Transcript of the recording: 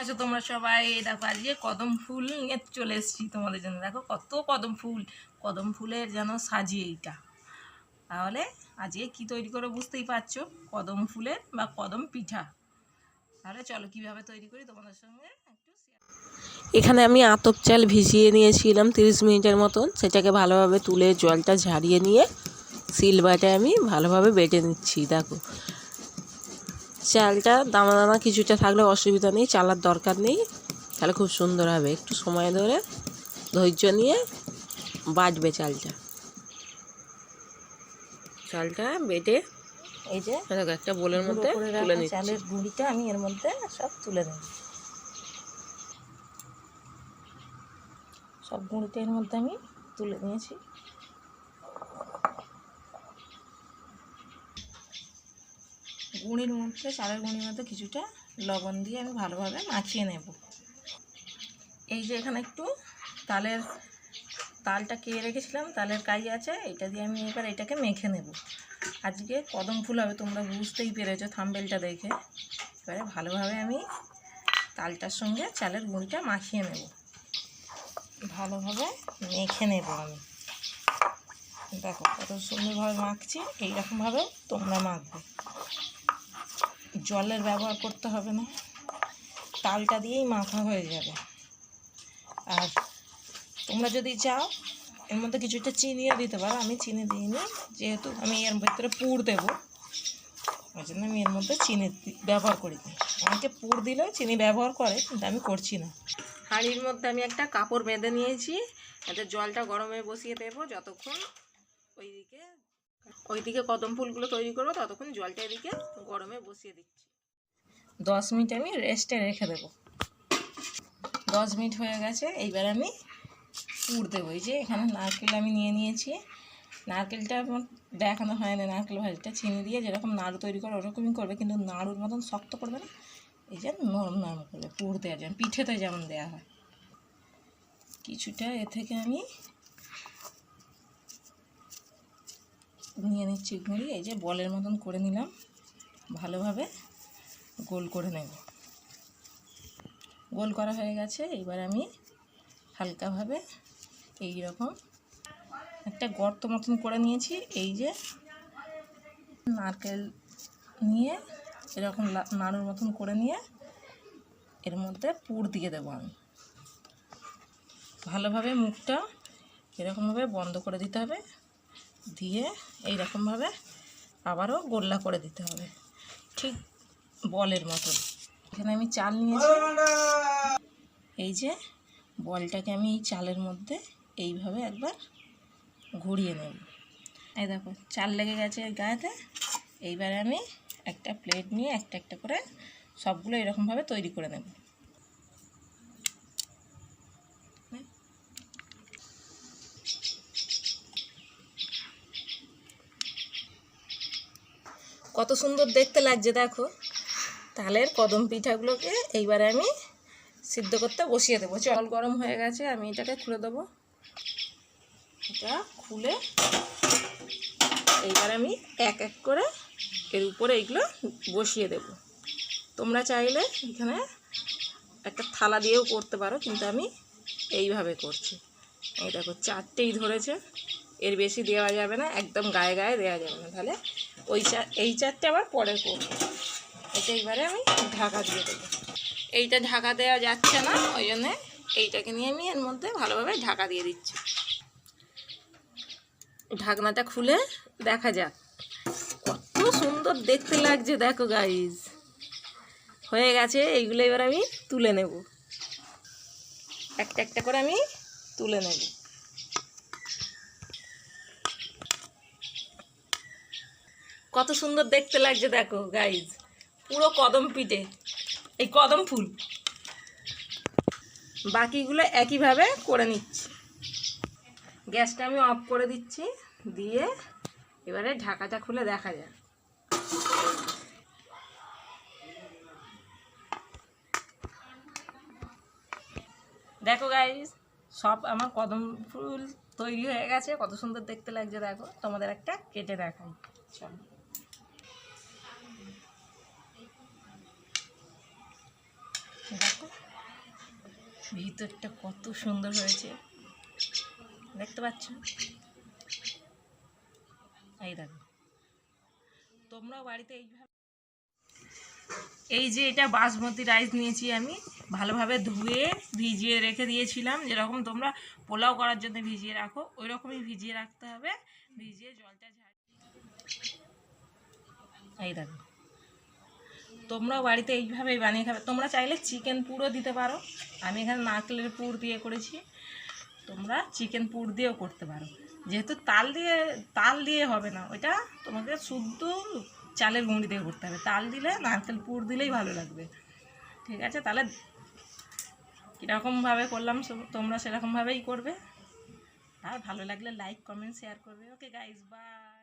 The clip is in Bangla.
আছো তোমরা সবাই? দেখো আজকে কদম ফুল নিয়ে চলে এসেছি তোমাদের জন্য। দেখো কত কদম ফুলের যেন সাজিয়ে এইটা। তাহলে আজকে কি তৈরি করে বুঝতেই পারছো, কদম ফুলের বা কদম পিঠা। তাহলে চলো কিভাবে তৈরি করি তোমাদের সঙ্গে একটু শেয়ার। এখানে আমি আতপ চাল ভিজিয়ে নিয়েছিলাম 30 মিনিটের মতন। সেটাকে ভালোভাবে তুলে জলটা ঝারিয়ে নিয়ে সিলবাটায় আমি ভালোভাবে বেটে নিচ্ছি। দেখো চালটা দানা দানা কিছুটা থাকলে অসুবিধা নেই, চালার দরকার নেই, তাহলে খুব সুন্দর হবে। একটু সময় ধরে ধৈর্য নিয়ে বাটবে চালটা বেটে এই যে একটা বোলের মধ্যে তুলে নিচ্ছি। চালের গুঁড়িটা আমি এর মধ্যে সব তুলে নেব, সব গুঁড়িটা এর মধ্যে আমি তুলে নিয়েছি। গুঁড়ির মধ্যে, চালের গুঁড়ির মধ্যে কিছুটা লবণ দিয়ে আমি ভালোভাবে মাখিয়ে নেব। এই যে এখানে একটু তালটা কেটে রেখেছিলাম, তালের কাই আছে, এটা দিয়ে আমি এবার এটাকে মেখে নেব। আজকে কদম ফুল হবে, তোমরা বুঝতেই পেরেছো থাম্বনেলটা দেখে। এবারে ভালোভাবে আমি তালটার সঙ্গে চালের গুঁড়িটা মাখিয়ে নেব, ভালোভাবে মেখে নেব আমি। দেখো কত সুন্দরভাবে মাখছি, এইরকমভাবে তোমরা মাখবে। জলের ব্যবহার করতে হবে না, তালটা দিয়েই মাখা হয়ে যাবে। আর তোমরা যদি চাও এর মধ্যে কিছুটা চিনিও দিতে পারো, আমি চিনি দিইনি, যেহেতু আমি এর ভিতরে পুর দেবো, ওই জন্য আমি এর মধ্যে চিনি ব্যবহার করিনি। অনেকে পুর দিলেও চিনি ব্যবহার করে, কিন্তু আমি করছি না। হাঁড়ির মধ্যে আমি একটা কাপড় বেঁধে নিয়েছি, এতে জলটা গরমে বসিয়ে দেবো। যতক্ষণ ওইদিকে কদম ফুলগুলো তৈরি করবো, ততক্ষণ জলটা এদিকে গরমে বসিয়ে দিচ্ছি। 10 মিনিট আমি রেস্টে রেখে দেবো। 10 মিনিট হয়ে গেছে, এইবার আমি পুর দেবো। এই যে এখানে নারকেল আমি নিয়ে নিয়েছি, নারকেলটা দেখানো হয় না, নারকেল ভাজিটা চিনি দিয়ে যেরকম নাড়ু তৈরি করে ওরকমই করবে, কিন্তু নাড়ুর মতন শক্ত করবে না, এই যে নরম নরম করবে। পুর দেওয়া যেমন পিঠেতে যেমন দেওয়া হয়। কিছুটা এ থেকে আমি নিয়ে নিচ্ছি গুঁড়ি, এই যে বলের মতন করে নিলাম, ভালোভাবে গোল করে নেব। গোল করা হয়ে গেছে, এইবার আমি হালকাভাবে এই রকম একটা গর্ত মতন করে নিয়েছি। এই যে নারকেল নিয়ে এরকম নাড়ুর মতন করে নিয়ে এর মধ্যে পুর দিয়ে দেবো আমি। ভালোভাবে মুখটা এরকমভাবে বন্ধ করে দিতে হবে, দিয়ে এইরকমভাবে আবারও গোল্লা করে দিতে হবে, ঠিক বলের মতন। এখানে আমি চাল নিয়েছি, এই যে বলটাকে আমি এই চালের মধ্যে এইভাবে একবার ঘুরিয়ে নেব। এই দেখো চাল লেগে গেছে গায়েতে। এইবারে আমি একটা প্লেট নিয়ে একটা একটা করে সবগুলো এরকমভাবে তৈরি করে নেব। কত সুন্দর দেখতে লাগছে দেখো তালের কদম পিঠাগুলোকে। এইবারে আমি সিদ্ধ করতে বসিয়ে দেবো। জল গরম হয়ে গেছে, আমি এটাকে খুলে দেবো। এটা খুলে এইবার আমি এক এক করে এর উপরে এইগুলো বসিয়ে দেব। তোমরা চাইলে এখানে একটা থালা দিয়েও করতে পারো, কিন্তু আমি এইভাবে করছি। এই দেখো চারটেই ধরেছে, এর বেশি দেওয়া যাবে না, একদম গায়ে গায়ে দেওয়া যাবে না, তাহলে এই চারটে আবার পরে করবো। এটা এইবারে আমি ঢাকা দিয়ে দেবো। এইটা ঢাকা দেওয়া যাচ্ছে না, ওই জন্যে এইটাকে নিয়ে আমি এর মধ্যে ভালোভাবে ঢাকা দিয়ে দিচ্ছি। ঢাকনাটা খুলে দেখা যাক, কত সুন্দর দেখতে লাগছে দেখো গাইজ। হয়ে গেছে, এইগুলো এবার আমি তুলে নেব, একটা একটা করে আমি তুলে নেব। কত সুন্দর দেখতে লাগছে দেখো গাইজ, পুরো কদম পিঠে, এই কদম ফুল। বাকিগুলো একইভাবে করে নিচ্ছি। গ্যাসটা আমি অফ করে দিচ্ছি, দিয়ে এবারে ঢাকাটা খুলে দেখা যায়। দেখো গাইস, সব আমার কদম ফুল তৈরি হয়ে গেছে, কত সুন্দর দেখতে লাগছে দেখো। তোমাদের একটা কেটে দেখাই, চলো। দেখো ভিতরটা কত সুন্দর হয়েছে দেখতে পাচ্ছ। এই দেখো, তোমরাও বাড়িতে এইভাবে। এই যে এটা বাসমতি রাইস নিয়েছি আমি, ভালোভাবে ধুয়ে ভিজিয়ে রেখে দিয়েছিলাম, যেরকম তোমরা পোলাও করার জন্য ভিজিয়ে রাখো ওই রকমই ভিজিয়ে রাখতে হবে। ভিজিয়ে জলটা এই দেখো, তোমরাও বাড়িতে এইভাবেই বানিয়ে খাবে। তোমরা চাইলে চিকেন পুরও দিতে পারো, আমি এখানে নারকেলের পুর দিয়ে করেছি, তোমরা চিকেন পুর দিয়েও করতে পারো। যেহেতু তাল দিয়ে হবে না, ওইটা তোমাকে শুদ্ধ চালের গুঁড়ি দিয়ে করতে হবে। তাল দিলে নারকেল পুর দিলেই ভালো লাগবে। ঠিক আছে, তাহলে কীরকমভাবে করলাম তোমরা সেরকমভাবেই করবে। আর ভালো লাগলে লাইক কমেন্ট শেয়ার করবে। Okay guys, by.